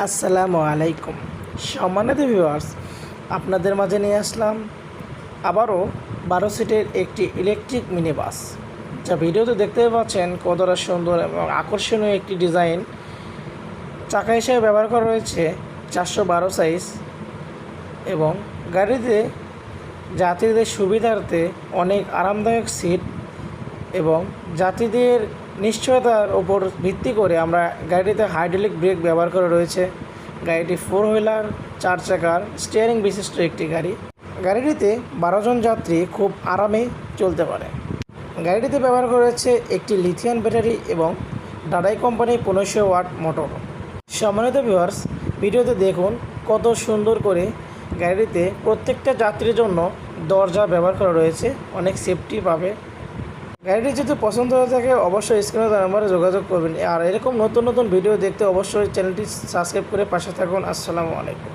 আসসালামু আলাইকুম সম্মানিত ভিউয়ার্স, আপনাদের মাঝে নিয়ে আসলাম আবারও 12 সিটের একটি ইলেকট্রিক মিনি বাস, যা ভিডিওতে দেখতে পাচ্ছেন কতটা সুন্দর এবং আকর্ষণীয় একটি ডিজাইন। চাকা হিসেবে ব্যবহার করা রয়েছে 412 সাইজ এবং গাড়িতে যাত্রীদের সুবিধার্থে অনেক আরামদায়ক সিট এবং যাত্রীদের নিশ্চয়তার উপর ভিত্তি করে আমরা গাড়িতে হাইড্রোলিক ব্রেক ব্যবহার করা রয়েছে। গাড়িটি 4 হুইলার 4 চাকার স্টিয়ারিং বিশিষ্ট একটি গাড়ি। গাড়িটিতে 12 জন যাত্রী খুব আরামে চলতে পারে। গাড়িটিতে ব্যবহার করা হয়েছে একটি লিথিয়াম ব্যাটারি এবং ডাডাই কোম্পানির 1500 ওয়াট মোটর। সম্মানিত ভিউয়ার্স, ভিডিওতে দেখুন কত সুন্দর করে গাড়িতে প্রত্যেকটা যাত্রীর জন্য দরজা ব্যবহার করা রয়েছে, অনেক সেফটি পাবে। গাড়িটি যদি পছন্দ হয়ে থাকে অবশ্যই স্ক্রিনে দেওয়া নম্বরে যোগাযোগ করবেন। আর এরকম নতুন নতুন ভিডিও দেখতে অবশ্যই চ্যানেলটি সাবস্ক্রাইব করে পাশে থাকুন। আসসালামু আলাইকুম।